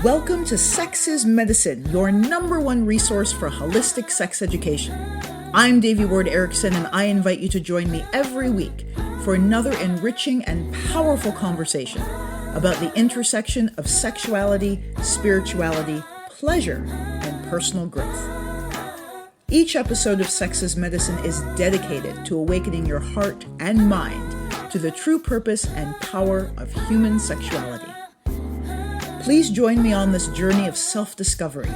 Welcome to Sex is Medicine, your number one resource for holistic sex education. I'm Davie Ward Erickson, and I invite you to join me every week for another enriching and powerful conversation about the intersection of sexuality, spirituality, pleasure, and personal growth. Each episode of Sex is Medicine is dedicated to awakening your heart and mind to the true purpose and power of human sexuality. Please join me on this journey of self-discovery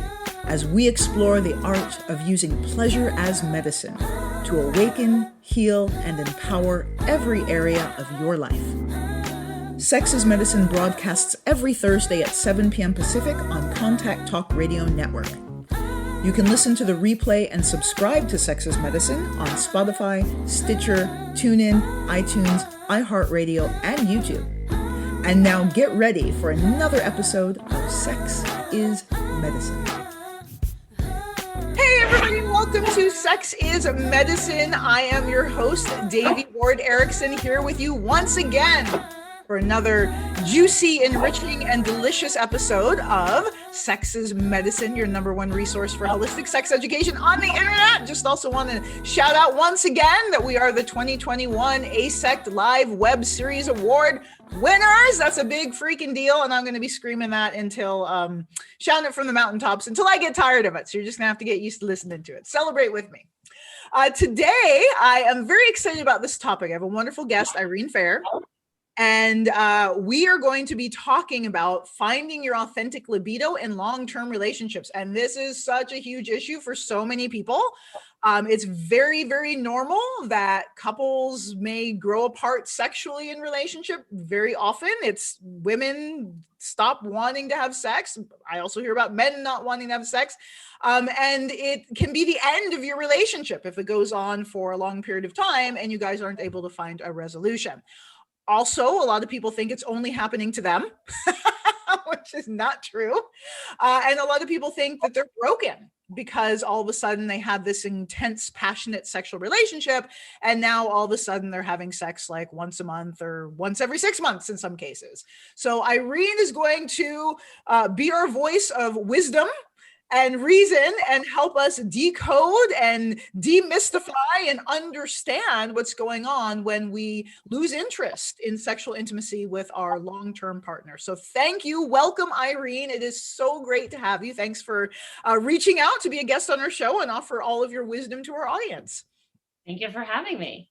as we explore the art of using pleasure as medicine to awaken, heal, and empower every area of your life. Sex is Medicine broadcasts every Thursday at 7 p.m. Pacific on Contact Talk Radio Network. You can listen to the replay and subscribe to Sex is Medicine on Spotify, Stitcher, TuneIn, iTunes, iHeartRadio, and YouTube. And now get ready for another episode of Sex is Medicine. Hey everybody, welcome to Sex is Medicine. I am your host, Davie Ward Erickson, here with you once again for another juicy, enriching, and delicious episode of Sex is Medicine, your number one resource for holistic sex education on the internet. Just also want to shout out once again that we are the 2021 ASECT Live Web Series Award winners. That's a big freaking deal, and I'm going to be screaming that until, shouting it from the mountaintops until I get tired of it. So you're just going to have to get used to listening to it. Celebrate with me. Today, I am very excited about this topic. I have a wonderful guest, Irene Fair. And we are going to be talking about finding your authentic libido in long-term relationships. And this is such a huge issue for so many people. It's very, very normal that couples may grow apart sexually in relationship. Very often it's women stop wanting to have sex. I also hear about men not wanting to have sex. And it can be the end of your relationship if it goes on for a long period of time and you guys aren't able to find a resolution. Also, a lot of people think it's only happening to them, which is not true. And a lot of people think that they're broken because all of a sudden they had this intense, passionate sexual relationship. And now all of a sudden they're having sex like once a month or once every 6 months in some cases. So Irene is going to be our voice of wisdom and reason and help us decode and demystify and understand what's going on when we lose interest in sexual intimacy with our long-term partner. So thank you. Welcome, Irene. It is so great to have you. Thanks for reaching out to be a guest on our show and offer all of your wisdom to our audience. Thank you for having me.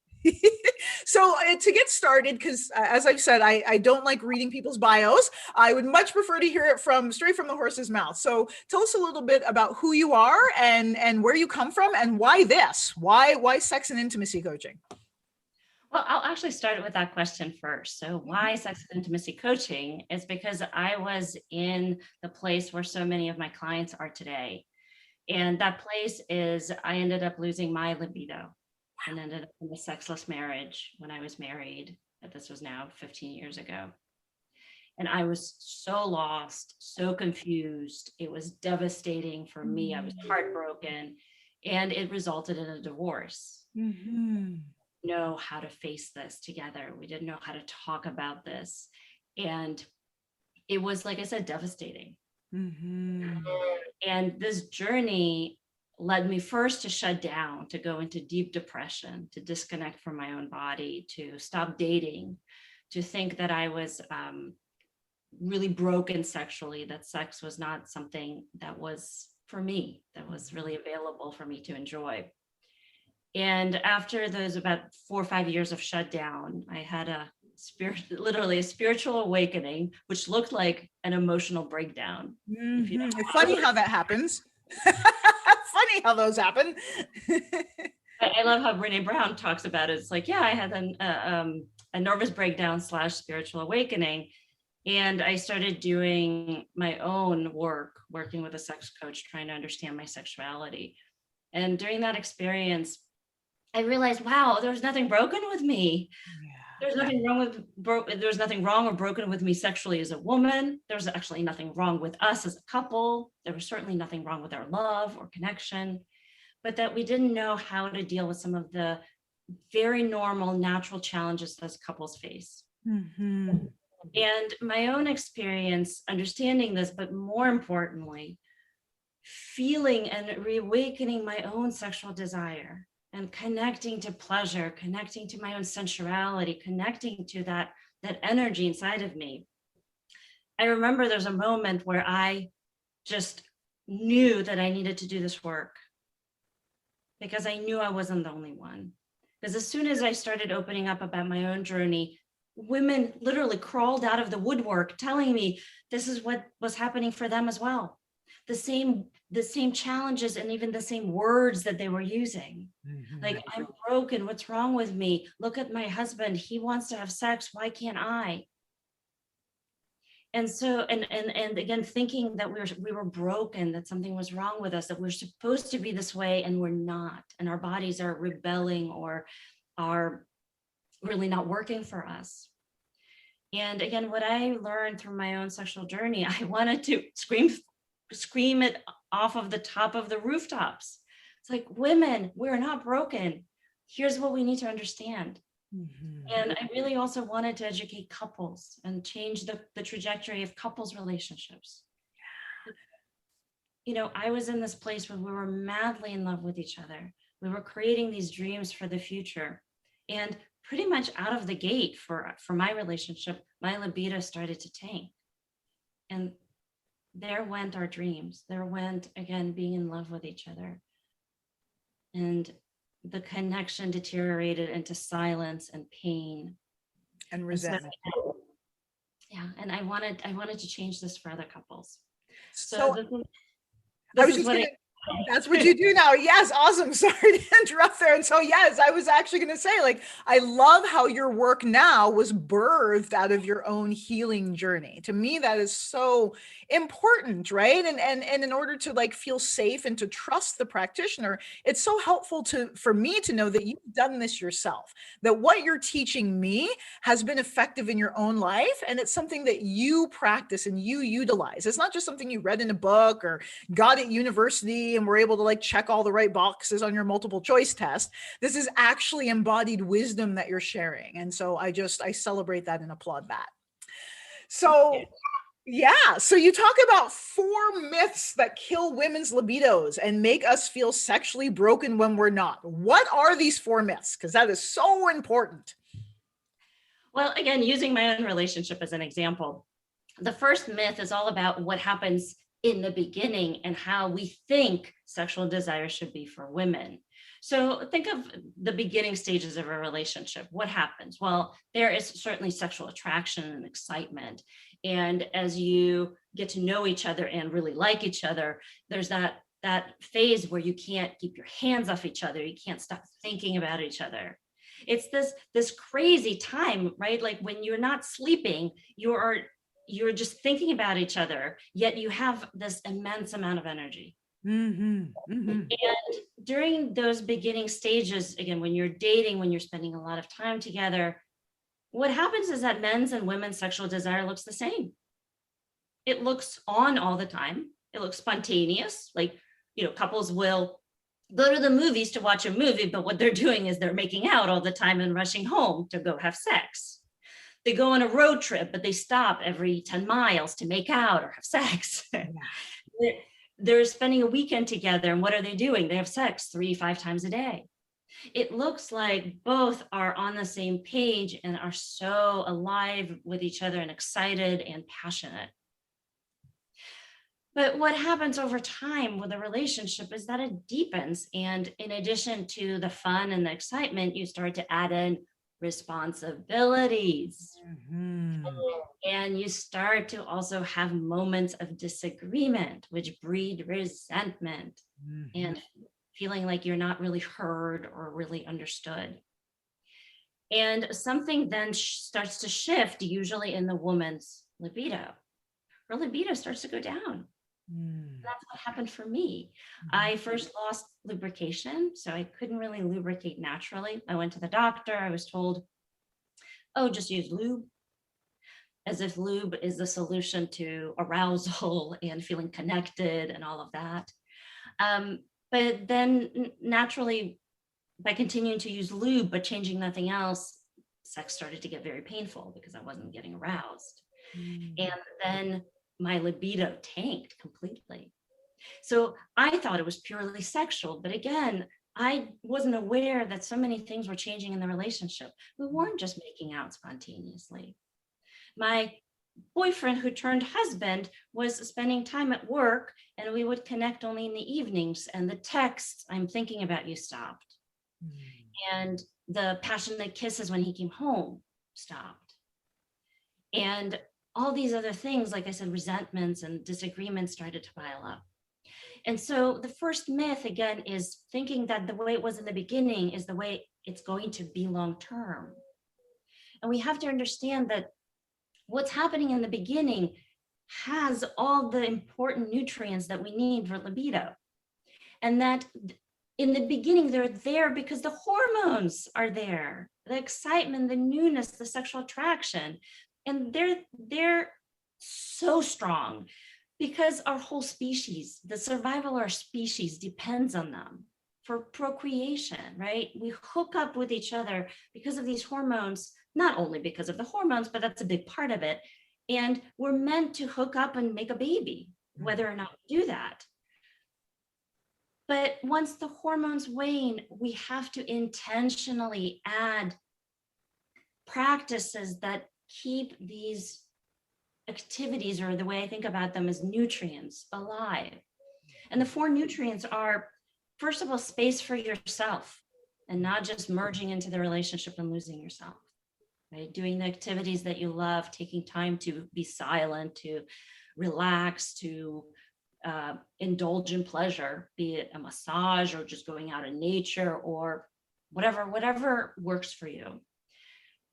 So to get started, because as I've said, I don't like reading people's bios. I would much prefer to hear it straight from the horse's mouth. So tell us a little bit about who you are and where you come from and why this, why sex and intimacy coaching? Well, I'll actually start with that question first. So why sex and intimacy coaching is because I was in the place where so many of my clients are today. And that place is I ended up losing my libido. And ended up in a sexless marriage when I was married. This was now 15 years ago. And I was so lost, so confused. It was devastating for me. I was heartbroken. And it resulted in a divorce. Mm-hmm. We didn't know how to face this together. We didn't know how to talk about this. And it was, like I said, devastating. Mm-hmm. And this journey led me first to shut down, to go into deep depression, to disconnect from my own body, to stop dating, to think that I was really broken sexually, that sex was not something that was for me, that was really available for me to enjoy. And after those about 4 or 5 years of shutdown, I had literally a spiritual awakening, which looked like an emotional breakdown. Mm-hmm. It's funny how that happens. Funny how those happen. I love how Brene Brown talks about it. It's like, yeah, I had a nervous breakdown / spiritual awakening. And I started doing my own work, working with a sex coach, trying to understand my sexuality. And during that experience, I realized, wow, there was nothing broken with me. Yeah. There's nothing wrong or broken with me sexually as a woman. There's actually nothing wrong with us as a couple. There was certainly nothing wrong with our love or connection, but that we didn't know how to deal with some of the very normal, natural challenges that couples face. Mm-hmm. And my own experience understanding this, but more importantly, feeling and reawakening my own sexual desire and connecting to pleasure, connecting to my own sensuality, connecting to that energy inside of me. I remember there's a moment where I just knew that I needed to do this work because I knew I wasn't the only one. Because as soon as I started opening up about my own journey, women literally crawled out of the woodwork telling me this is what was happening for them as well. The same challenges and even the same words that they were using. Like, I'm broken, what's wrong with me? Look at my husband, he wants to have sex, why can't I? And so, and again, thinking that we were broken, that something was wrong with us, that we're supposed to be this way and we're not, and our bodies are rebelling or are really not working for us. And again, what I learned through my own sexual journey, I wanted to scream it off of the top of the rooftops. It's like, women, we're not broken. Here's what we need to understand. And I really also wanted to educate couples and change the trajectory of couples relationships. You know, I was in this place where we were madly in love with each other. We were creating these dreams for the future. And pretty much out of the gate for my relationship, my libido started to tank. And there went our dreams. There went, again, being in love with each other. And the connection deteriorated into silence and pain and resentment. Yeah, and I wanted to change this for other couples. So this is what that's what you do now. Yes. Awesome. Sorry to interrupt there. And so, yes, I was actually going to say, like, I love how your work now was birthed out of your own healing journey. To me, that is so important, right? And in order to like feel safe and to trust the practitioner, it's so helpful for me to know that you've done this yourself, that what you're teaching me has been effective in your own life. And it's something that you practice and you utilize. It's not just something you read in a book or got at university and were able to like check all the right boxes on your multiple choice test. This is actually embodied wisdom that you're sharing. And so I celebrate that and applaud that. So yeah. So you talk about 4 myths that kill women's libidos and make us feel sexually broken when we're not. What are these 4 myths? Because that is so important. Well, again, using my own relationship as an example, the first myth is all about what happens in the beginning and how we think sexual desire should be for women. So think of the beginning stages of a relationship. What happens? Well, there is certainly sexual attraction and excitement. And as you get to know each other and really like each other, there's that phase where you can't keep your hands off each other. You can't stop thinking about each other. It's this crazy time, right? Like when you're not sleeping, you're just thinking about each other, yet you have this immense amount of energy. And during those beginning stages, again, when you're dating, when you're spending a lot of time together, what happens is that men's and women's sexual desire looks the same. It looks on all the time. It looks spontaneous. Like, you know, couples will go to the movies to watch a movie, but what they're doing is they're making out all the time and rushing home to go have sex. They go on a road trip, but they stop every 10 miles to make out or have sex. Yeah. They're spending a weekend together, and what are they doing? They have sex 3-5 times a day. It looks like both are on the same page and are so alive with each other and excited and passionate. But what happens over time with a relationship is that it deepens. And in addition to the fun and the excitement, you start to add in responsibilities. And you start to also have moments of disagreement, which breed resentment and feeling like you're not really heard or really understood. And something then starts to shift, usually in the woman's libido. Her libido starts to go down. That's what happened for me. I first lost lubrication, so I couldn't really lubricate naturally. I went to the doctor. I was told, oh, just use lube, as if lube is the solution to arousal and feeling connected and all of that. But then naturally, by continuing to use lube, but changing nothing else, sex started to get very painful because I wasn't getting aroused. Mm. And then my libido tanked completely. So I thought it was purely sexual, but again, I wasn't aware that so many things were changing in the relationship. We weren't just making out spontaneously. My boyfriend, who turned husband, was spending time at work, and we would connect only in the evenings, and the texts, "I'm thinking about you," stopped. And the passionate kisses when he came home stopped. And all these other things, like I said, resentments and disagreements started to pile up. And so the first myth, again, is thinking that the way it was in the beginning is the way it's going to be long term. And we have to understand that what's happening in the beginning has all the important nutrients that we need for libido. And that in the beginning, they're there because the hormones are there, the excitement, the newness, the sexual attraction. And they're so strong because our whole species, the survival of our species depends on them for procreation, right? We hook up with each other because of these hormones, not only because of the hormones, but that's a big part of it. And we're meant to hook up and make a baby, whether or not we do that. But once the hormones wane, we have to intentionally add practices that keep these activities, or the way I think about them as nutrients, alive. And the 4 nutrients are, first of all, space for yourself and not just merging into the relationship and losing yourself, right? Doing the activities that you love, taking time to be silent, to relax, to indulge in pleasure, be it a massage or just going out in nature or whatever works for you.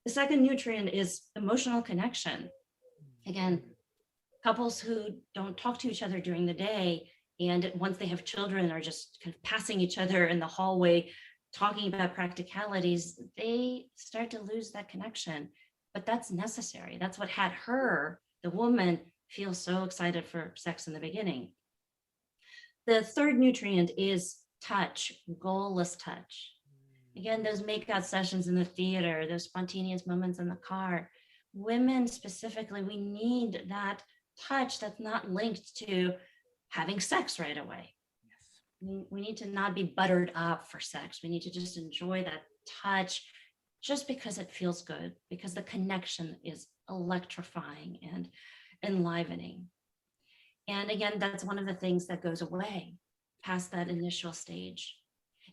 The second nutrient is emotional connection. Again, couples who don't talk to each other during the day, and once they have children are just kind of passing each other in the hallway, talking about practicalities, they start to lose that connection. But that's necessary. That's what had her, the woman, feel so excited for sex in the beginning. The third nutrient is touch, goalless touch. Again, those makeout sessions in the theater, those spontaneous moments in the car. Women specifically, we need that touch that's not linked to having sex right away. Yes. We need to not be buttered up for sex. We need to just enjoy that touch just because it feels good, because the connection is electrifying and enlivening. And again, that's one of the things that goes away past that initial stage.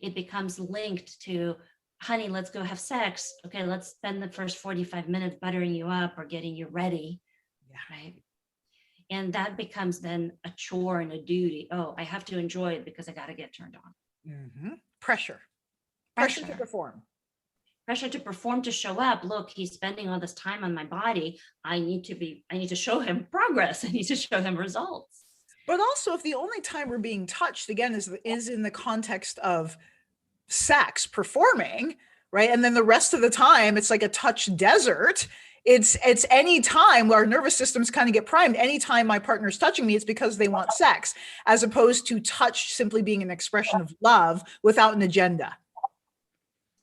It becomes linked to, honey, let's go have sex. Okay, let's spend the first 45 minutes buttering you up or getting you ready. Yeah. Right. And that becomes then a chore and a duty. Oh, I have to enjoy it because I got to get turned on. Mm-hmm. Pressure to perform. Pressure to perform, to show up. Look, he's spending all this time on my body. I need to show him progress. I need to show him results. But also, if the only time we're being touched, again, is in the context of sex, performing, right? And then the rest of the time, it's like a touch desert. It's any time our nervous systems kind of get primed. Anytime my partner's touching me, it's because they want sex, as opposed to touch simply being an expression of love without an agenda.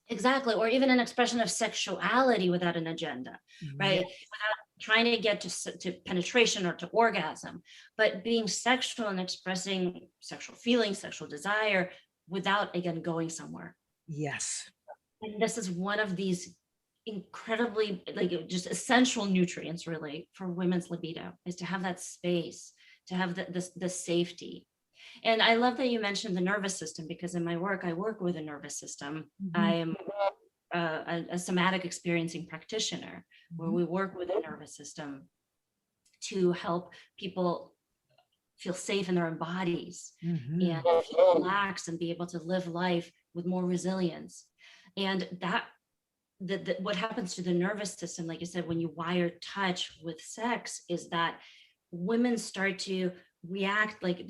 Exactly. Or even an expression of sexuality without an agenda, right? Yes. Without trying to get to penetration or to orgasm, but being sexual and expressing sexual feelings, sexual desire without, again, going somewhere. Yes. And this is one of these incredibly, like, just essential nutrients really for women's libido, is to have that space, to have the safety. And I love that you mentioned the nervous system, because in my work, I work with a nervous system. Mm-hmm. I am a somatic experiencing practitioner, where we work with the nervous system to help people feel safe in their own bodies, mm-hmm. and feel relaxed and be able to live life with more resilience. And that what happens to the nervous system, like you said, when you wire touch with sex, is that women start to react like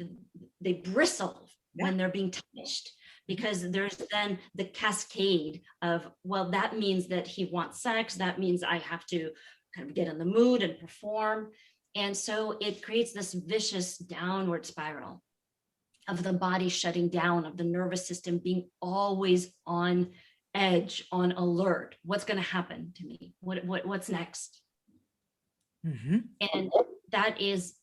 they bristle when they're being touched, because there's then the cascade of, well, that means that he wants sex. That means I have to kind of get in the mood and perform. And so it creates this vicious downward spiral of the body shutting down, of the nervous system being always on edge, on alert. What's going to happen to me? What's next? Mm-hmm. And that is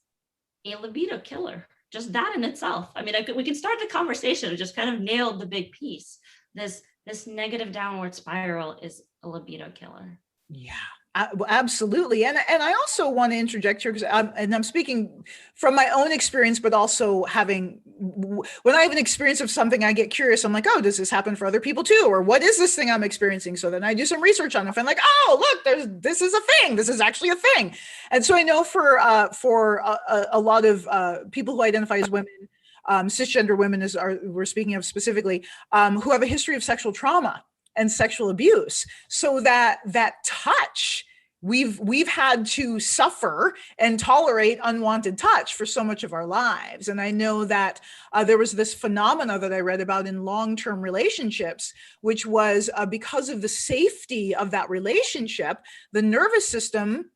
a libido killer. Just that in itself. I mean, we can start the conversation. Just kind of nailed the big piece. This negative downward spiral is a libido killer. Yeah, absolutely. And I also want to interject here because I'm speaking from my own experience, but also when I have an experience of something, I get curious. I'm like, oh, does this happen for other people too? Or what is this thing I'm experiencing? So then I do some research on it. I'm like, oh, look, this is a thing. This is actually a thing. And so I know for a lot of people who identify as women, cisgender women we're speaking of specifically, who have a history of sexual trauma and sexual abuse, so that touch, we've had to suffer and tolerate unwanted touch for so much of our lives. And I know that there was this phenomena that I read about in long-term relationships, which was because of the safety of that relationship, the nervous system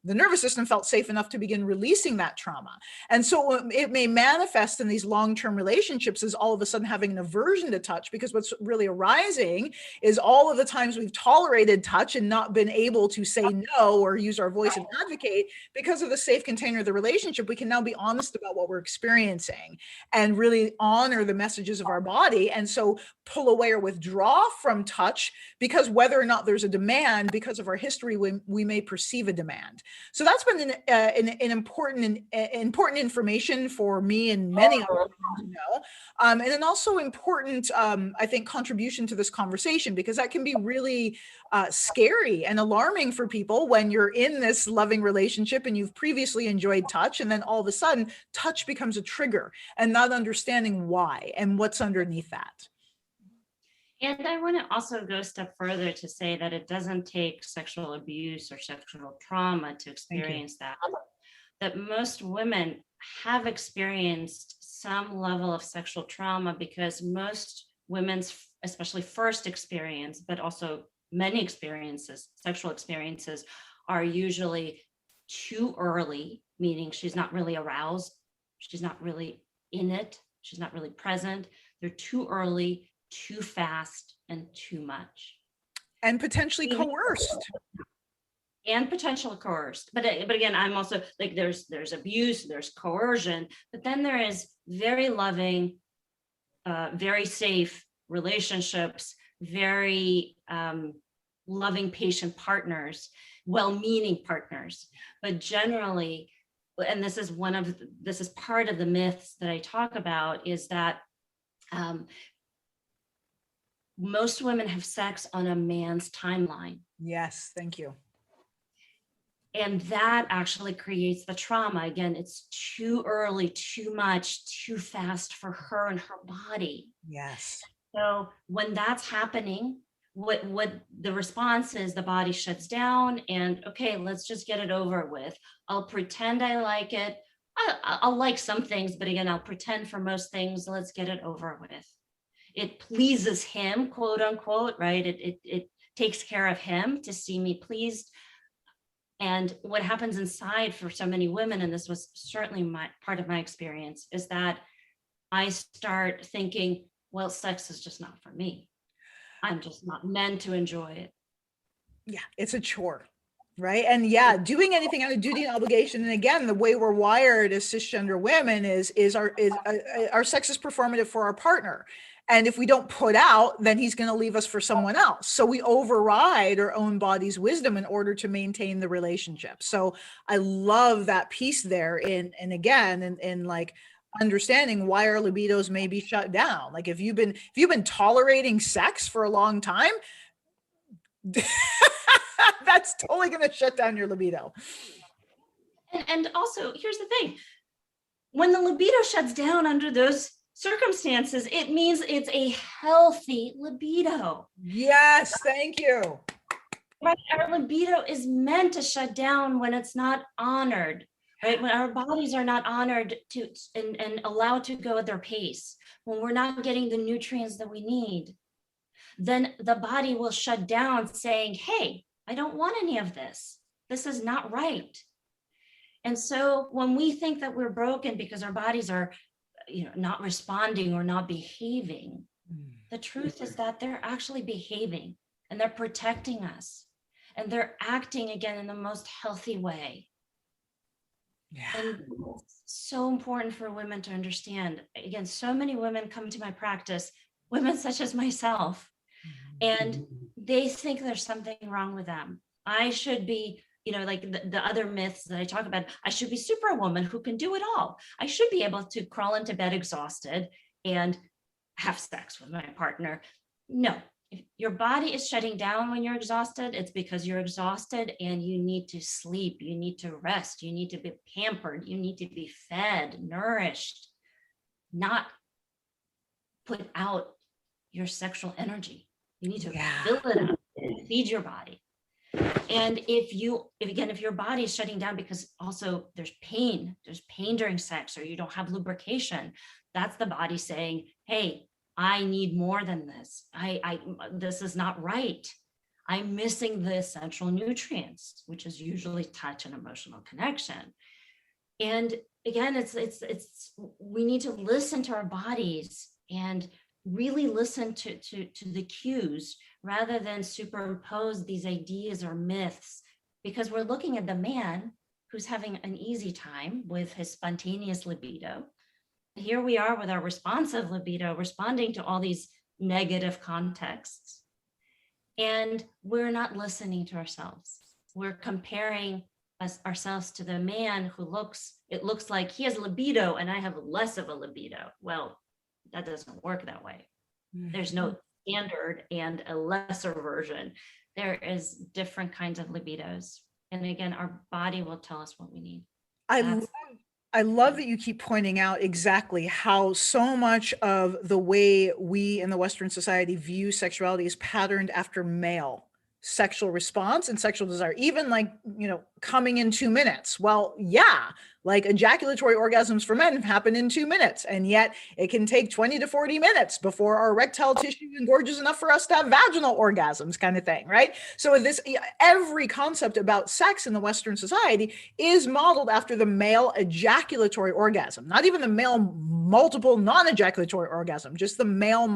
felt safe enough to begin releasing that trauma. And so it may manifest in these long-term relationships as all of a sudden having an aversion to touch, because what's really arising is all of the times we've tolerated touch and not been able to say no or use our voice and advocate. Because of the safe container of the relationship, we can now be honest about what we're experiencing and really honor the messages of our body. And so pull away or withdraw from touch, because whether or not there's a demand, because of our history, we may perceive a demand. So that's been an important information for me and many other women to know. And then also important, I think, contribution to this conversation, because that can be really scary and alarming for people when you're in this loving relationship and you've previously enjoyed touch, and then all of a sudden touch becomes a trigger, and not understanding why and what's underneath that. And I want to also go a step further to say that it doesn't take sexual abuse or sexual trauma to experience that most women have experienced some level of sexual trauma, because most women's, especially first experience, but also many experiences, sexual experiences, are usually too early, meaning she's not really aroused, she's not really in it, she's not really present. They're too early, too fast, and too much. And potentially coerced. And potential coerced. But again, I'm also like, there's abuse, there's coercion, but then there is very loving, very safe relationships, very loving, patient partners, well-meaning partners. But generally, and this is part of the myths that I talk about, is that most women have sex on a man's timeline. Yes, thank you. And that actually creates the trauma. Again, it's too early, too much, too fast for her and her body. Yes. So when that's happening, what the response is, the body shuts down and, okay, let's just get it over with. I'll pretend I like it. I'll like some things, but again, I'll pretend for most things. Let's get it over with. It pleases him, quote unquote, right? It takes care of him to see me pleased. And what happens inside for so many women, and this was certainly part of my experience, is that I start thinking, well, sex is just not for me. I'm just not meant to enjoy it. Yeah, it's a chore, right? And yeah, doing anything out of duty and obligation. And again, the way we're wired as cisgender women is our sex is performative for our partner. And if we don't put out, then he's going to leave us for someone else. So we override our own body's wisdom in order to maintain the relationship. So I love that piece there. And again, in like understanding why our libidos may be shut down. Like if you've been tolerating sex for a long time, that's totally going to shut down your libido. And also, here's the thing. When the libido shuts down under those circumstances, it means it's a healthy libido. Yes, thank you. Right? Our libido is meant to shut down when it's not honored, right? When our bodies are not honored to and allowed to go at their pace, when we're not getting the nutrients that we need, then the body will shut down saying, hey, I don't want any of this. This is not right. And so when we think that we're broken because our bodies are not responding or not behaving, the truth is that they're actually behaving. and they're protecting us, and they're acting again in the most healthy way. Yeah. And it's so important for women to understand. Again, so many women come to my practice, women such as myself, and they think there's something wrong with them. I should be, like the other myths that I talk about, I should be superwoman who can do it all. I should be able to crawl into bed exhausted and have sex with my partner. No, if your body is shutting down when you're exhausted, it's because you're exhausted and you need to sleep, you need to rest, you need to be pampered, you need to be fed, nourished, not put out your sexual energy. You need to fill it up and feed your body. And if your body is shutting down because also there's pain during sex, or you don't have lubrication, that's the body saying, hey, I need more than this. This is not right. I'm missing the essential nutrients, which is usually touch and emotional connection. And again, we need to listen to our bodies and really listen to the cues rather than superimpose these ideas or myths, because we're looking at the man who's having an easy time with his spontaneous libido. Here we are with our responsive libido, responding to all these negative contexts. And we're not listening to ourselves. We're comparing ourselves to the man who it looks like he has libido and I have less of a libido. Well, that doesn't work that way. There's no standard and a lesser version. There is different kinds of libidos. And again, our body will tell us what we need. I love that you keep pointing out exactly how so much of the way we in the Western society view sexuality is patterned after male sexual response and sexual desire, even like, coming in 2 minutes. Well, yeah, like ejaculatory orgasms for men happen in 2 minutes. And yet it can take 20 to 40 minutes before our erectile tissue engorges enough for us to have vaginal orgasms, kind of thing, right? So every concept about sex in the Western society is modeled after the male ejaculatory orgasm, not even the male multiple non-ejaculatory orgasm, just the male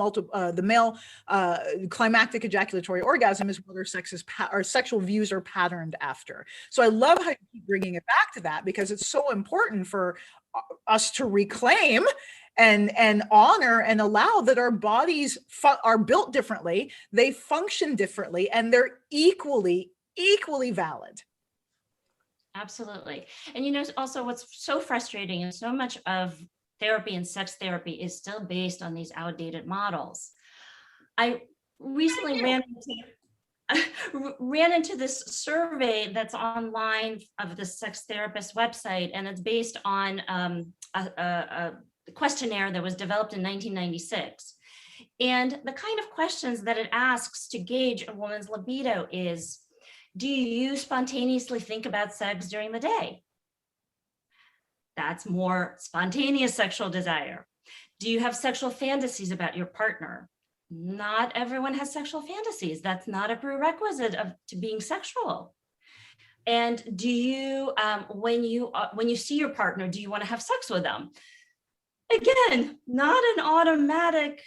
climactic ejaculatory orgasm is what our sexual views are patterned after. So I love how you keep bringing it back to that, because it's so important for us to reclaim and honor and allow that our bodies are built differently, they function differently, and they're equally valid. Absolutely. And also what's so frustrating is so much of therapy and sex therapy is still based on these outdated models. I recently ran into this survey that's online of the sex therapist website, and it's based on a questionnaire that was developed in 1996. And the kind of questions that it asks to gauge a woman's libido is, do you spontaneously think about sex during the day? That's more spontaneous sexual desire. Do you have sexual fantasies about your partner? Not everyone has sexual fantasies. That's not a prerequisite to being sexual. And do you, when you see your partner, do you want to have sex with them? Again, not an automatic.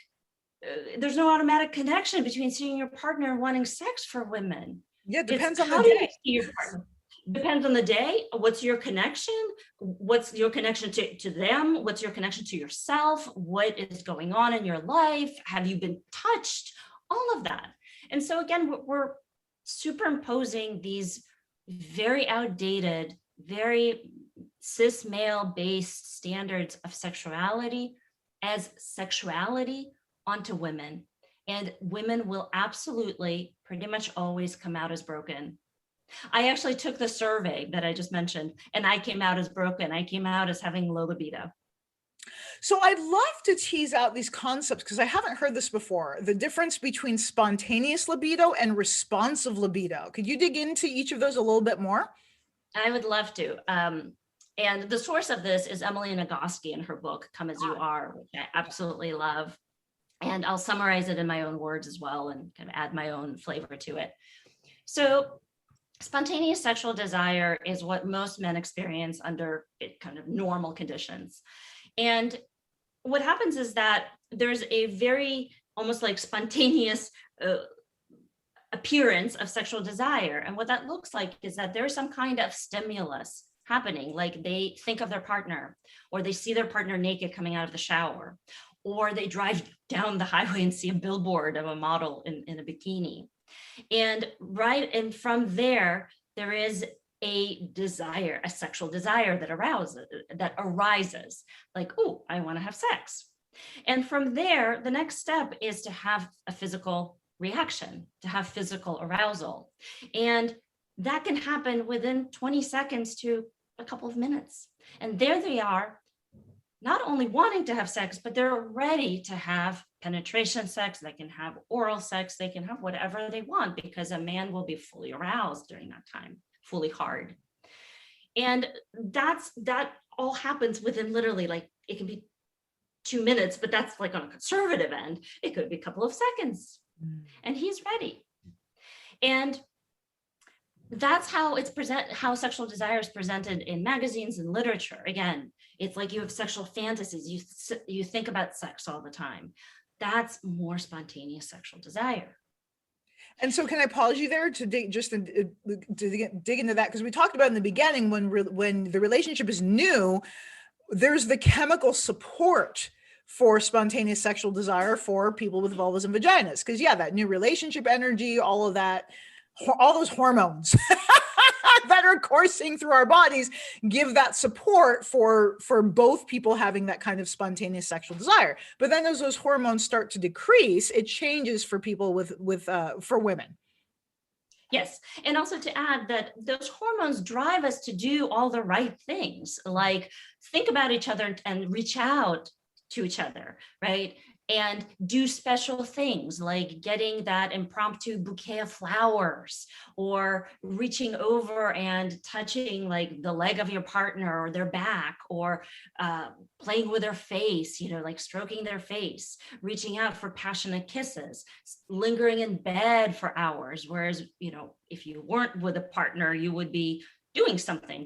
There's no automatic connection between seeing your partner and wanting sex for women. Yeah, it depends on the day. You see your partner? Depends on the day. What's your connection? What's your connection to them? What's your connection to yourself? What is going on in your life? Have you been touched? All of that. And so again, we're superimposing these very outdated, very cis male based standards of sexuality as sexuality onto women. And women will absolutely pretty much always come out as broken. I actually took the survey that I just mentioned, and I came out as broken. I came out as having low libido. So I'd love to tease out these concepts, because I haven't heard this before, the difference between spontaneous libido and responsive libido. Could you dig into each of those a little bit more? I would love to. And the source of this is Emily Nagoski in her book, Come As You Are, which I absolutely love. And I'll summarize it in my own words as well and kind of add my own flavor to it. So spontaneous sexual desire is what most men experience under kind of normal conditions. And what happens is that there's a very almost like spontaneous appearance of sexual desire. And what that looks like is that there's some kind of stimulus happening, like they think of their partner, or they see their partner naked coming out of the shower, or they drive down the highway and see a billboard of a model in a bikini. And from there is a desire, a sexual desire that arises, like, oh, I want to have sex. And from there, the next step is to have a physical reaction, to have physical arousal. And that can happen within 20 seconds to a couple of minutes. And there they are, not only wanting to have sex, but they're ready to have penetration sex. They can have oral sex. They can have whatever they want, because a man will be fully aroused during that time, fully hard. And that all happens within literally, like, it can be 2 minutes, but that's like on a conservative end. It could be a couple of seconds, and he's ready. And that's how how sexual desire is presented in magazines and literature. Again, it's like you have sexual fantasies. You think about sex all the time. That's more spontaneous sexual desire. And so, can I pause you there to dig into that? Because we talked about in the beginning, when the relationship is new, there's the chemical support for spontaneous sexual desire for people with vulvas and vaginas. Because that new relationship energy, all of that, all those hormones that are coursing through our bodies give that support for both people having that kind of spontaneous sexual desire. But then as those hormones start to decrease, it changes for people for women. Yes. And also to add that those hormones drive us to do all the right things, like think about each other and reach out to each other, right? And do special things like getting that impromptu bouquet of flowers, or reaching over and touching like the leg of your partner or their back, or playing with their face, like stroking their face, reaching out for passionate kisses, lingering in bed for hours. Whereas, if you weren't with a partner, you would be doing something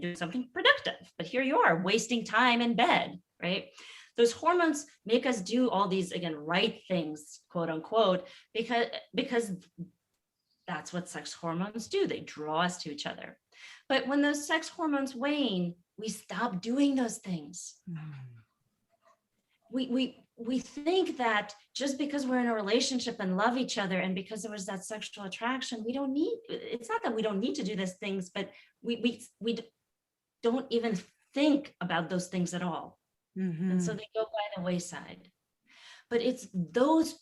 productive. But here you are wasting time in bed, right? Those hormones make us do all these, again, right things, quote unquote, because that's what sex hormones do. They draw us to each other. But when those sex hormones wane, we stop doing those things. We think that just because we're in a relationship and love each other, and because there was that sexual attraction, it's not that we don't need to do those things, but we don't even think about those things at all. And so they go by the wayside. But it's those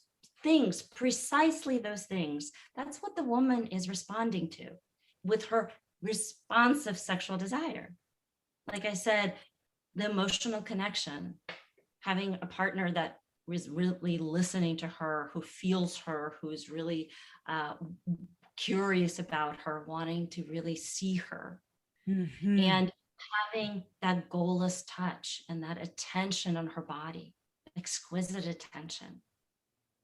things, precisely those things, that's what the woman is responding to with her responsive sexual desire. Like I said, the emotional connection, having a partner that is really listening to her, who feels her, who is really curious about her, wanting to really see her. And having that goalless touch and that attention on her body, exquisite attention.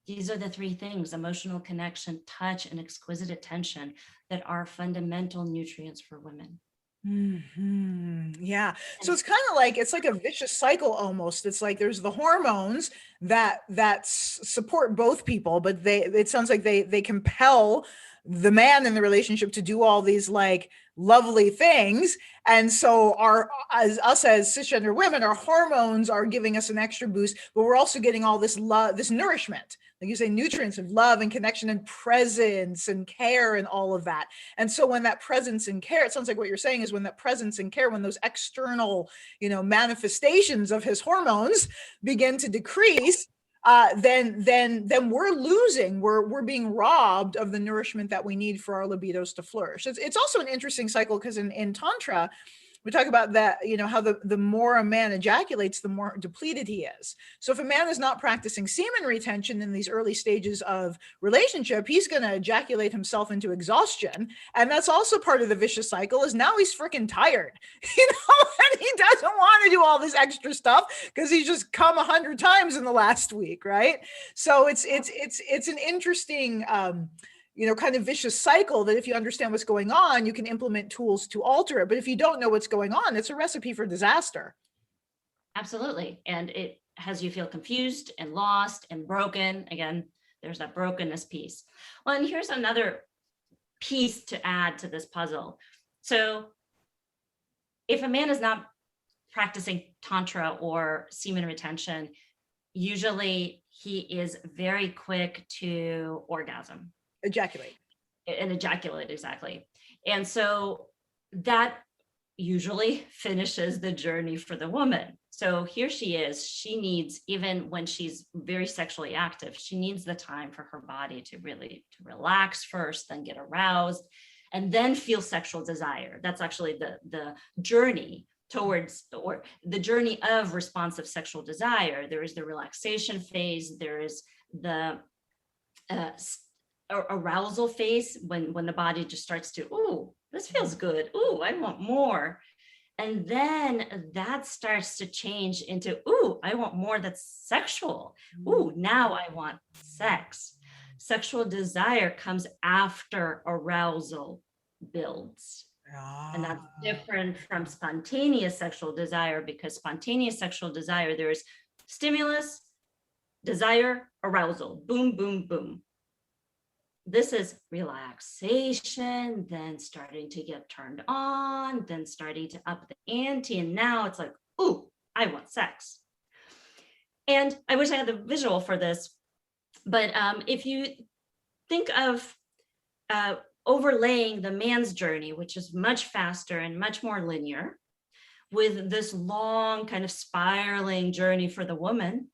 These are the three things: emotional connection, touch, and exquisite attention, that are fundamental nutrients for women. Yeah. So it's kind of like, it's like a vicious cycle almost. It's like there's the hormones that support both people, but it sounds like they compel the man in the relationship to do all these like lovely things. And so as cisgender women, our hormones are giving us an extra boost, but we're also getting all this love, this nourishment, like you say, nutrients of love and connection and presence and care and all of that. And so when that presence and care, it sounds like what you're saying is when that presence and care, when those external, manifestations of his hormones begin to decrease, then we're being robbed of the nourishment that we need for our libidos to flourish. It's also an interesting cycle, because in Tantra, we talk about that, how the more a man ejaculates, the more depleted he is. So if a man is not practicing semen retention in these early stages of relationship, he's going to ejaculate himself into exhaustion. And that's also part of the vicious cycle, is now he's freaking tired, and he doesn't want to do all this extra stuff because he's just come 100 times in the last week. Right. So it's an interesting, kind of vicious cycle that if you understand what's going on, you can implement tools to alter it. But if you don't know what's going on, it's a recipe for disaster. Absolutely. And it has you feel confused and lost and broken. Again, there's that brokenness piece. Well, and here's another piece to add to this puzzle. So if a man is not practicing tantra or semen retention, usually he is very quick to orgasm. Ejaculate. And ejaculate, exactly. And so that usually finishes the journey for the woman. So here she is, she needs, even when she's very sexually active, she needs the time for her body to really to relax first, then get aroused, and then feel sexual desire. That's actually the journey towards, or the journey of responsive sexual desire. There is the relaxation phase, there is the arousal phase, when the body just starts to, ooh, this feels good, ooh, I want more. And then that starts to change into, ooh, I want more that's sexual. Ooh, now I want sex. Sexual desire comes after arousal builds. And that's different from spontaneous sexual desire, because spontaneous sexual desire, there's stimulus, desire, arousal, boom, boom, boom. This is relaxation, then starting to get turned on, then starting to up the ante. And now it's like, ooh, I want sex. And I wish I had the visual for this, but if you think of overlaying the man's journey, which is much faster and much more linear, with this long kind of spiraling journey for the woman,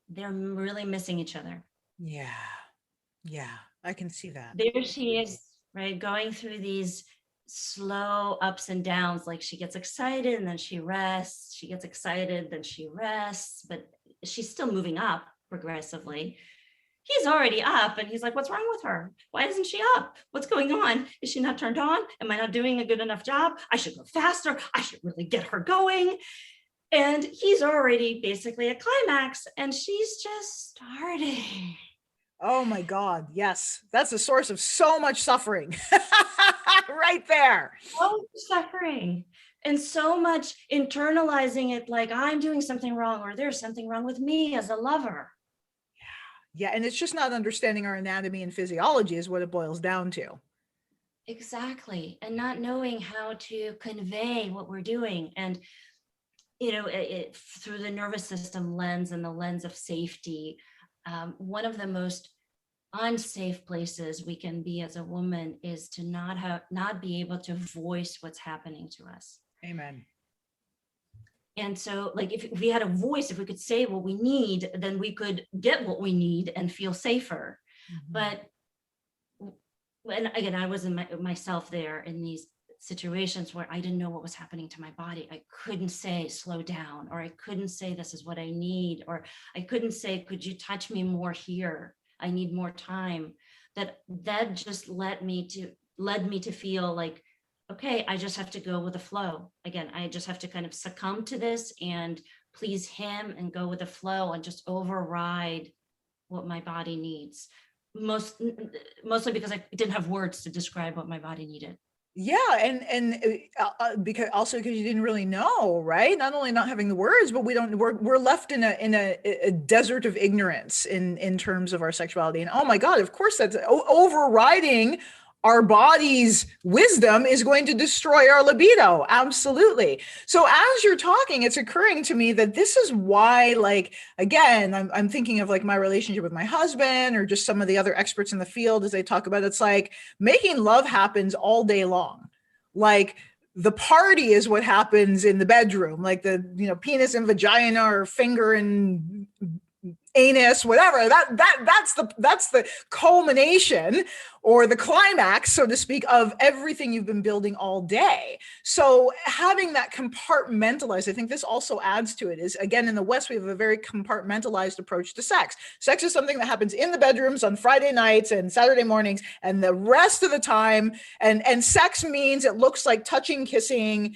they're really missing each other. Yeah, I can see that. There she is, right, going through these slow ups and downs. Like she gets excited and then she rests. She gets excited, then she rests, but she's still moving up progressively. He's already up and he's like, what's wrong with her? Why isn't she up? What's going on? Is she not turned on? Am I not doing a good enough job? I should go faster. I should really get her going. And he's already basically at climax and she's just starting. Oh my God, yes. That's the source of so much suffering. Right there. So much suffering and so much internalizing it, like I'm doing something wrong or there's something wrong with me as a lover. Yeah, and it's just not understanding our anatomy and physiology is what it boils down to. Exactly. And not knowing how to convey what we're doing. And, you know, through the nervous system lens and the lens of safety, one of the most unsafe places we can be as a woman is to not be able to voice what's happening to us. Amen. And so, like, if we had a voice, if we could say what we need, then we could get what we need and feel safer. But and again, I wasn't myself there in these situations where I didn't know what was happening to my body. I couldn't say slow down, or I couldn't say this is what I need, or I couldn't say, could you touch me more here? I need more time. That just led me to feel like, okay, I just have to go with the flow. Again, I just have to kind of succumb to this and please him and go with the flow and just override what my body needs. Mostly because I didn't have words to describe what my body needed. Yeah, and because you didn't really know, right? Not only not having the words, but we're left in a desert of ignorance in terms of our sexuality. And oh my God, of course, that's overriding our body's wisdom is going to destroy our libido. Absolutely. So as you're talking, it's occurring to me that this is why, like, again, I'm thinking of like my relationship with my husband or just some of the other experts in the field as they talk about, it's like making love happens all day long. Like the party is what happens in the bedroom, like the, penis and vagina or finger and anus, whatever, that's the culmination or the climax, so to speak, of everything you've been building all day. So having that compartmentalized, I think this also adds to it, is again, in the West, we have a very compartmentalized approach to sex. Sex is something that happens in the bedrooms on Friday nights and Saturday mornings, and the rest of the time, and sex means it looks like touching, kissing,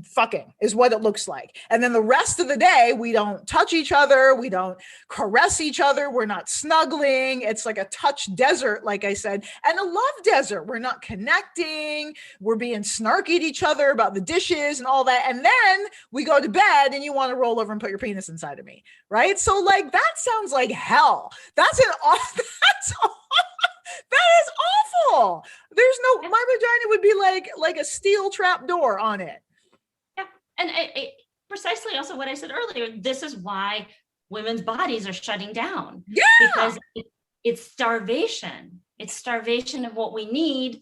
fucking is what it looks like. And then the rest of the day, we don't touch each other. We don't caress each other. We're not snuggling. It's like a touch desert, like I said, and a love desert. We're not connecting. We're being snarky at each other about the dishes and all that. And then we go to bed and you want to roll over and put your penis inside of me. Right. So like, that sounds like hell. That's that is awful. There's no, my vagina would be like a steel trap door on it. Yeah. And precisely also what I said earlier, this is why women's bodies are shutting down. Yeah. Because it's starvation. It's starvation of what we need.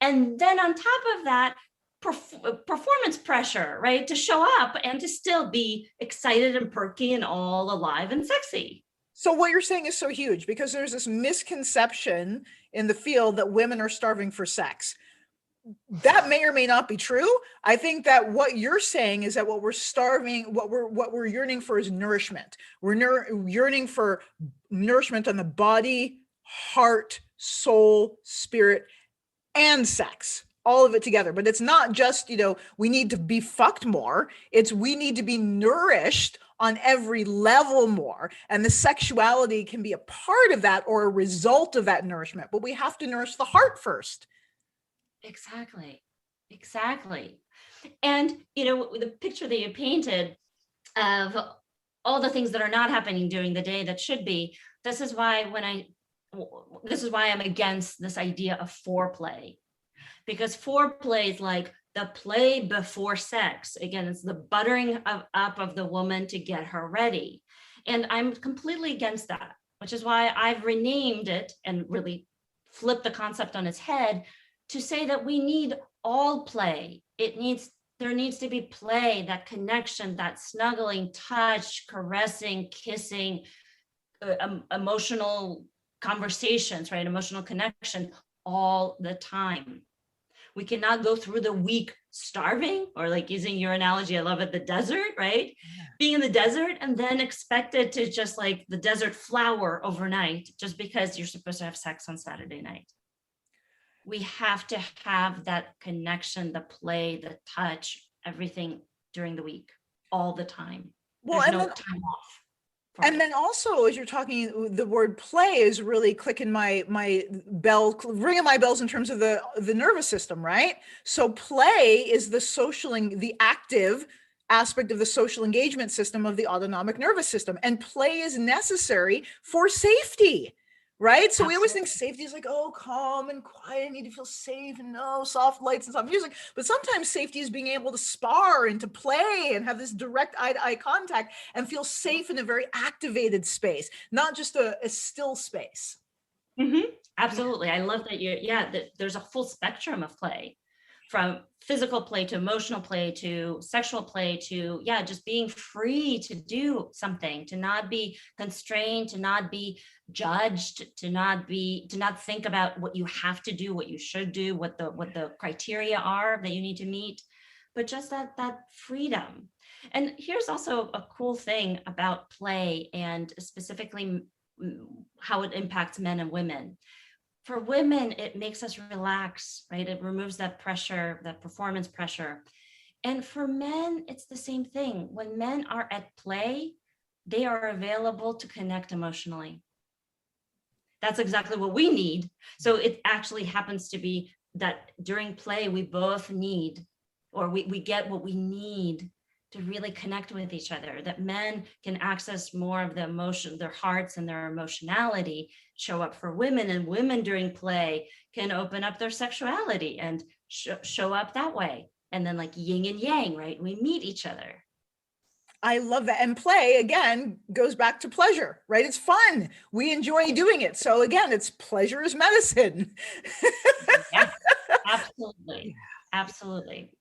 And then on top of that, performance pressure, right? To show up and to still be excited and perky and all alive and sexy. So what you're saying is so huge, because there's this misconception in the field that women are starving for sex. That may or may not be true. I think that what you're saying is that what we're yearning for is nourishment. We're yearning for nourishment on the body, heart, soul, spirit, and sex. All of it together. But it's not just, we need to be fucked more. It's we need to be nourished on every level more. And the sexuality can be a part of that or a result of that nourishment. But we have to nourish the heart first. Exactly. And, the picture that you painted of all the things that are not happening during the day that should be, this is why I'm against this idea of foreplay. Because foreplay is like the play before sex. Again, it's the buttering up of the woman to get her ready. And I'm completely against that, which is why I've renamed it and really flipped the concept on its head to say that we need all play. There needs to be play, that connection, that snuggling, touch, caressing, kissing, emotional conversations, right? Emotional connection all the time. We cannot go through the week starving, or like using your analogy, I love it, the desert, right? Yeah. Being in the desert and then expected to just like the desert flower overnight just because you're supposed to have sex on Saturday night. We have to have that connection, the play, the touch, everything during the week, all the time. There's no time off. And then also, as you're talking, the word play is really clicking my bell, ringing my bells in terms of the nervous system, right? So play is the active aspect of the social engagement system of the autonomic nervous system. And play is necessary for safety, right? So we always think safety is like, oh, calm and quiet. I need to feel safe and soft lights and soft music. But sometimes safety is being able to spar and to play and have this direct eye-to-eye contact and feel safe in a very activated space, not just a still space. Mm-hmm. Absolutely. I love that that there's a full spectrum of play, from physical play to emotional play to sexual play to, just being free to do something, to not be constrained, to not be judged, to not think about what you have to do, what you should do, what the criteria are that you need to meet, but just that freedom. And here's also a cool thing about play, and specifically how it impacts men and women. For women, it makes us relax, right? It removes that pressure, that performance pressure. And for men, it's the same thing. When men are at play, they are available to connect emotionally. That's exactly what we need. So it actually happens to be that during play, we both need, or we get what we need to really connect with each other, that men can access more of the emotion, their hearts and their emotionality show up for women, and women during play can open up their sexuality and show up that way. And then like yin and yang, right? We meet each other. I love that. And play, again, goes back to pleasure, right? It's fun. We enjoy doing it. So again, it's pleasure is medicine. Yes, absolutely. Absolutely.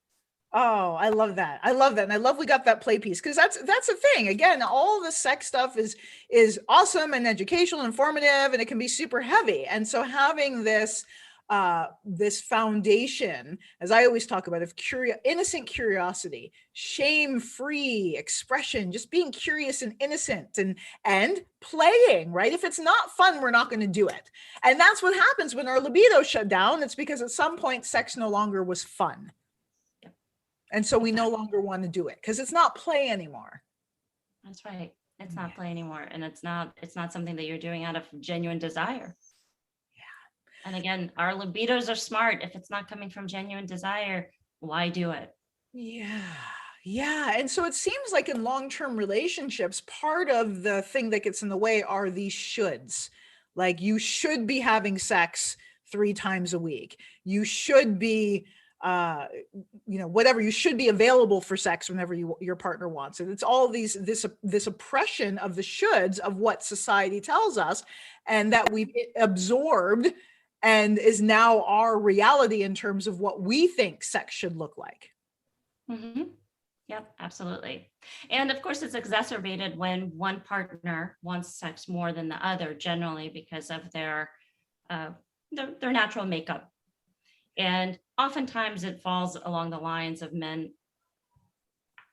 Oh, I love that. And I love we got that play piece, because that's the thing. Again, all the sex stuff is awesome and educational, informative, and it can be super heavy. And so having this foundation, as I always talk about, of innocent curiosity, shame-free expression, just being curious and innocent and playing, right? If it's not fun, we're not going to do it. And that's what happens when our libido shut down. It's because at some point sex no longer was fun. And so we no longer want to do it because it's not play anymore. That's right. It's not play anymore. And it's not something that you're doing out of genuine desire. Yeah. And again, our libidos are smart. If it's not coming from genuine desire, why do it? Yeah. Yeah. And so it seems like in long-term relationships, part of the thing that gets in the way are these shoulds. Like you should be having sex 3 times a week. You should be, whatever, you should be available for sex whenever your partner wants it. It's all this oppression of the shoulds of what society tells us and that we've absorbed and is now our reality in terms of what we think sex should look like. Mm-hmm. Yep, absolutely. And of course, it's exacerbated when one partner wants sex more than the other, generally because of their natural makeup. And oftentimes it falls along the lines of men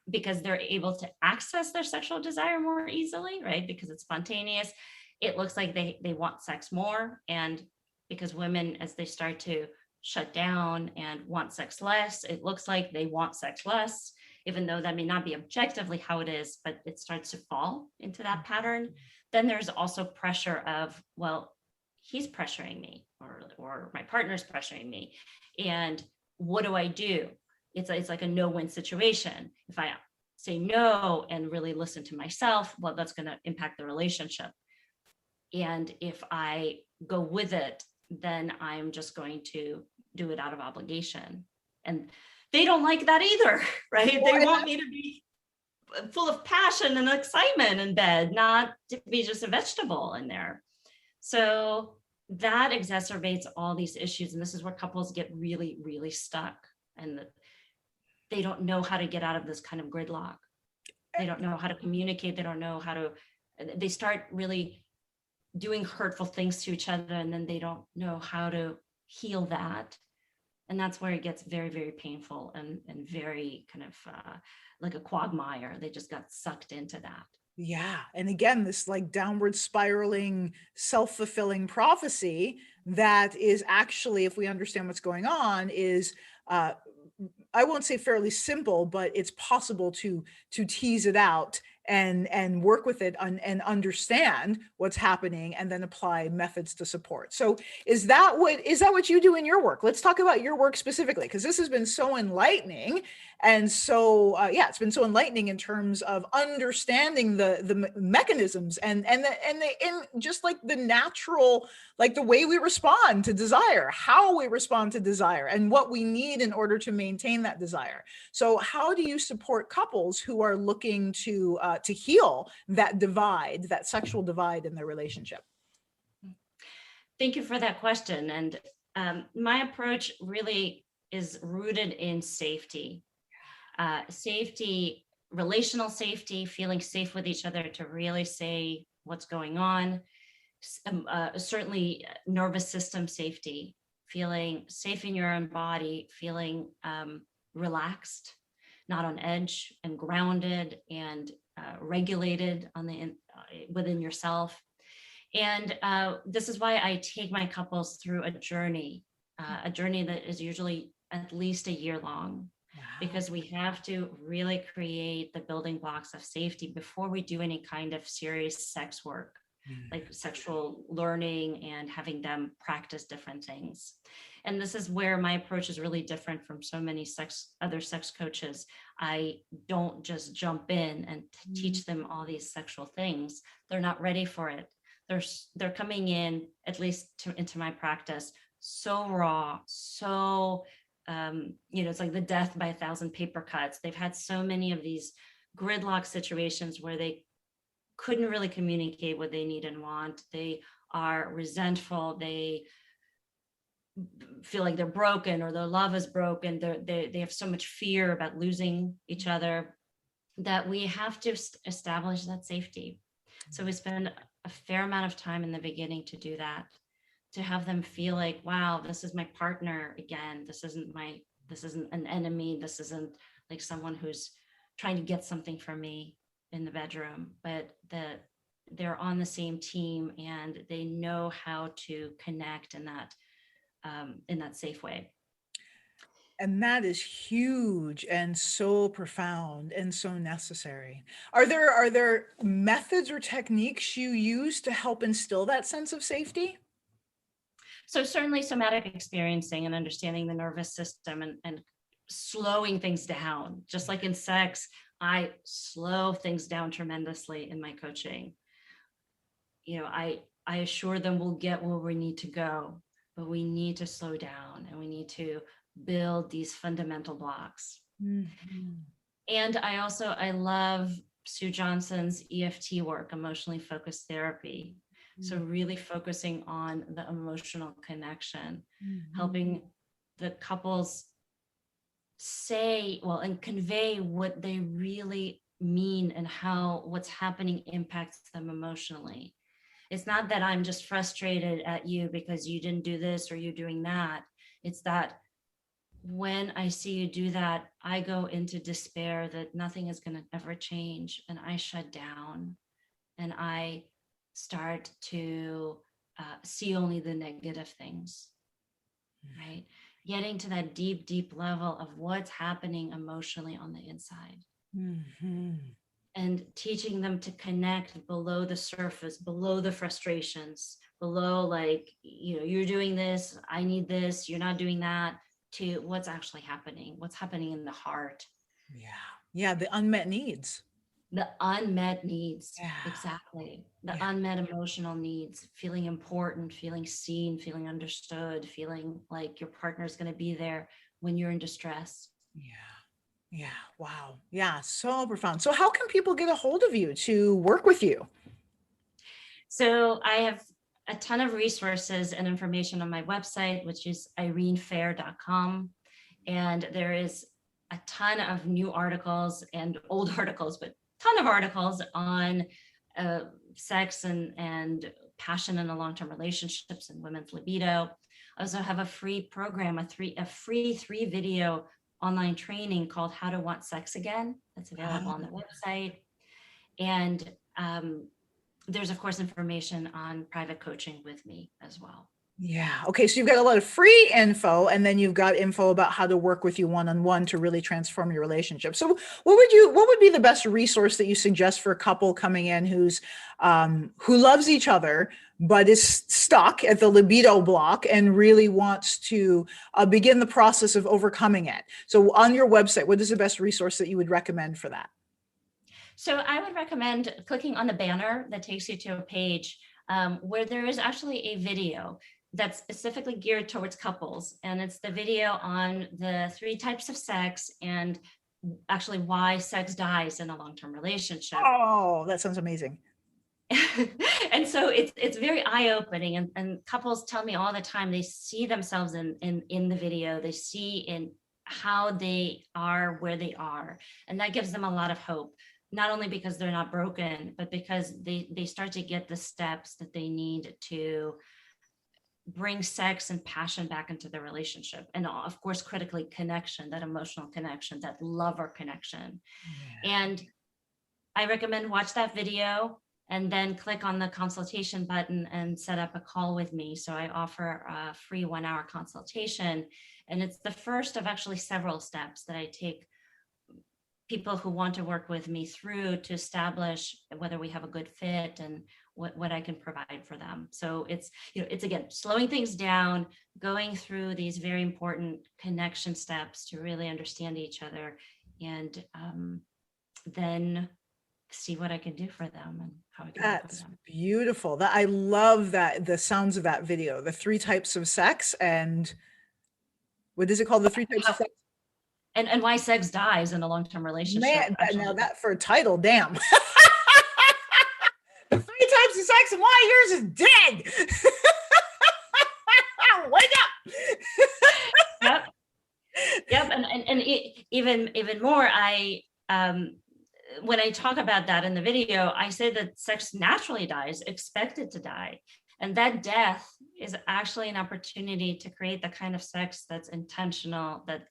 because they're able to access their sexual desire more easily, right? Because it's spontaneous. It looks like they want sex more. And because women, as they start to shut down and want sex less, it looks like they want sex less, even though that may not be objectively how it is, but it starts to fall into that pattern. Then there's also pressure of, well, he's pressuring me or my partner's pressuring me. And what do I do? It's like a no-win situation. If I say no and really listen to myself, well, that's going to impact the relationship. And if I go with it, then I'm just going to do it out of obligation. And they don't like that either, right? They want me to be full of passion and excitement in bed, not to be just a vegetable in there. So that exacerbates all these issues. And this is where couples get really, really stuck. And they don't know how to get out of this kind of gridlock. They don't know how to communicate. They don't know how to, they start really doing hurtful things to each other, and then they don't know how to heal that. And that's where it gets very, very painful and very kind of like a quagmire. They just got sucked into that. Yeah. And again, this like downward spiraling, self-fulfilling prophecy that is actually, if we understand what's going on, is I won't say fairly simple, but it's possible to tease it out and work with it and understand what's happening and then apply methods to support. So is that what you do in your work? Let's talk about your work specifically, because this has been so enlightening. And so, it's been so enlightening in terms of understanding the mechanisms and just like the natural, like the way we respond to desire, how we respond to desire, and what we need in order to maintain that desire. So how do you support couples who are looking to heal that divide, that sexual divide in their relationship? Thank you for that question. And my approach really is rooted in safety. Safety, relational safety, feeling safe with each other to really say what's going on. Certainly nervous system safety, feeling safe in your own body, feeling relaxed, not on edge, and grounded and regulated within yourself. And this is why I take my couples through a journey that is usually at least a year long. Wow. Because we have to really create the building blocks of safety before we do any kind of serious sex work, like sexual learning and having them practice different things. And this is where my approach is really different from so many other sex coaches. I don't just jump in and teach them all these sexual things. They're not ready for it. They're coming in, at least into my practice, so raw, so it's like the death by 1,000 paper cuts. They've had so many of these gridlock situations where they couldn't really communicate what they need and want. They are resentful. They feel like they're broken, or their love is broken. They have so much fear about losing each other that we have to establish that safety. So we spend a fair amount of time in the beginning to do that, to have them feel like, wow, this is my partner again. This isn't an enemy. This isn't like someone who's trying to get something from me in the bedroom, but that they're on the same team and they know how to connect in that safe way. And that is huge and so profound and so necessary. Are there methods or techniques you use to help instill that sense of safety? So certainly somatic experiencing and understanding the nervous system and slowing things down. Just like in sex, I slow things down tremendously in my coaching. I assure them we'll get where we need to go, but we need to slow down and we need to build these fundamental blocks. Mhm. And I love Sue Johnson's EFT work, emotionally focused therapy. So really focusing on the emotional connection, helping the couples say, well, and convey what they really mean and how what's happening impacts them emotionally. It's not that I'm just frustrated at you because you didn't do this or you're doing that. It's that when I see you do that, I go into despair that nothing is going to ever change. And I shut down and I start to see only the negative things, right? Getting to that deep, deep level of what's happening emotionally on the inside. And teaching them to connect below the surface, below the frustrations, below like, you're doing this, I need this, you're not doing that, to what's actually happening, what's happening in the heart. Yeah, the unmet needs. The unmet needs. Yeah. Exactly. The unmet emotional needs, feeling important, feeling seen, feeling understood, feeling like your partner is going to be there when you're in distress. Yeah. Wow. Yeah. So profound. So how can people get a hold of you to work with you? So I have a ton of resources and information on my website, which is irenefair.com. And there is a ton of new articles and old articles, but ton of articles on sex and passion in the long-term relationships and women's libido. I also have a free program, a free 3-video online training called How to Want Sex Again. That's available on the website. And there's of course information on private coaching with me as well. Yeah. Okay. So you've got a lot of free info, and then you've got info about how to work with you one-on-one to really transform your relationship. So what would be the best resource that you suggest for a couple coming in who loves each other, but is stuck at the libido block and really wants to begin the process of overcoming it? So on your website, what is the best resource that you would recommend for that? So I would recommend clicking on the banner that takes you to a page where there is actually a video that's specifically geared towards couples. And it's the video on the 3 types of sex and actually why sex dies in a long-term relationship. Oh, that sounds amazing. And so it's very eye-opening, and couples tell me all the time they see themselves in the video, they see in how they are where they are, and that gives them a lot of hope, not only because they're not broken, but because they start to get the steps that they need to bring sex and passion back into the relationship. And of course, critically, connection, that emotional connection, that lover connection. And I recommend watch that video and then click on the consultation button and set up a call with me. So I offer a free 1-hour consultation. And it's the first of actually several steps that I take people who want to work with me through to establish whether we have a good fit and what I can provide for them. So it's again, slowing things down, going through these very important connection steps to really understand each other, and then see what I can do for them and how I can work with That's them. beautiful. I love that, the sounds of that video, the 3 types of sex, and what is it called? The 3 types of sex? And why sex dies in a long-term relationship. Man, Actually, now that for a title, damn. The 3 types of sex and why yours is dead. Wake up. Yep. Yep. And even more, when I talk about that in the video, I say that sex naturally dies, expected to die. And that death is actually an opportunity to create the kind of sex that's intentional, that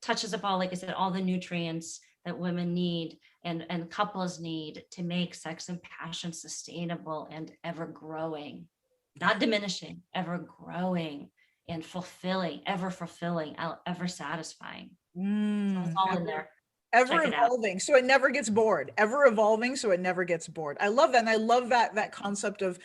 touches upon, like I said, all the nutrients that women need and couples need to make sex and passion sustainable and ever growing, not diminishing, ever growing and fulfilling, ever satisfying. So it's all in there. Ever evolving, so it never gets bored. Ever evolving, so it never gets bored. I love that, and I love that concept of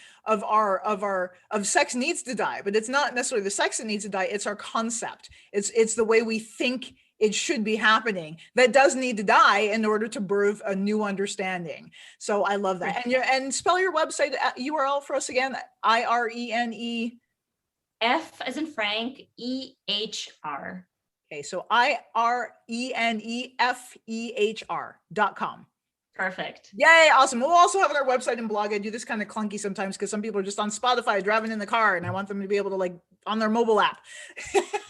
sex needs to die, but it's not necessarily the sex that needs to die. It's our concept. It's the way we think it should be happening that does need to die in order to birth a new understanding. So I love that. And spell your website URL for us again. IRENE. F as in Frank, EHR. Okay, so IRENEFEHR.com. Perfect. Yay, awesome. We'll also have on our website and blog. I do this kind of clunky sometimes because some people are just on Spotify driving in the car, and I want them to be able to, like, on their mobile app.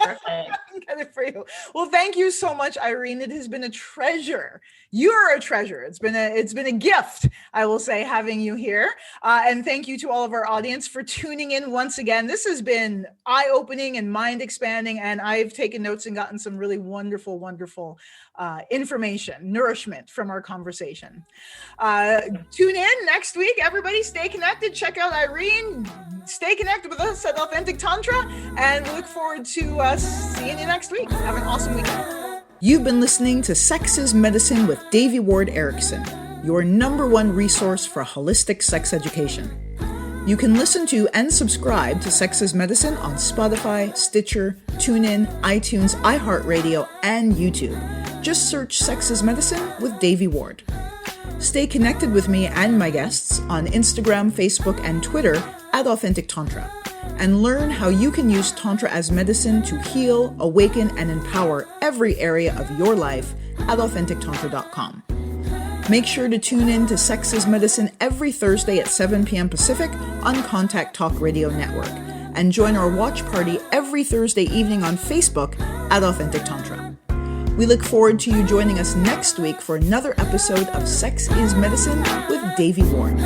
Perfect. Get it for you. Well, thank you so much, Irene. It has been a treasure. You're a treasure. It's been a gift, I will say, having you here. And thank you to all of our audience for tuning in once again. This has been eye-opening and mind-expanding, and I've taken notes and gotten some really wonderful, wonderful information, nourishment from our conversation. Tune in next week. Everybody stay connected. Check out Irene. Stay connected with us at Authentic Tantra, and we look forward to seeing you next week. Have an awesome weekend. You've been listening to Sex is Medicine with Davie Ward Erickson, your #1 resource for holistic sex education. You can listen to and subscribe to Sex is Medicine on Spotify, Stitcher, TuneIn, iTunes, iHeartRadio, and YouTube. Just search Sex is Medicine with Davie Ward. Stay connected with me and my guests on Instagram, Facebook, and Twitter at Authentic Tantra, and learn how you can use Tantra as medicine to heal, awaken, and empower every area of your life at AuthenticTantra.com. Make sure to tune in to Sex is Medicine every Thursday at 7 p.m. Pacific on Contact Talk Radio Network, and join our watch party every Thursday evening on Facebook at Authentic Tantra. We look forward to you joining us next week for another episode of Sex is Medicine with Davie Ward.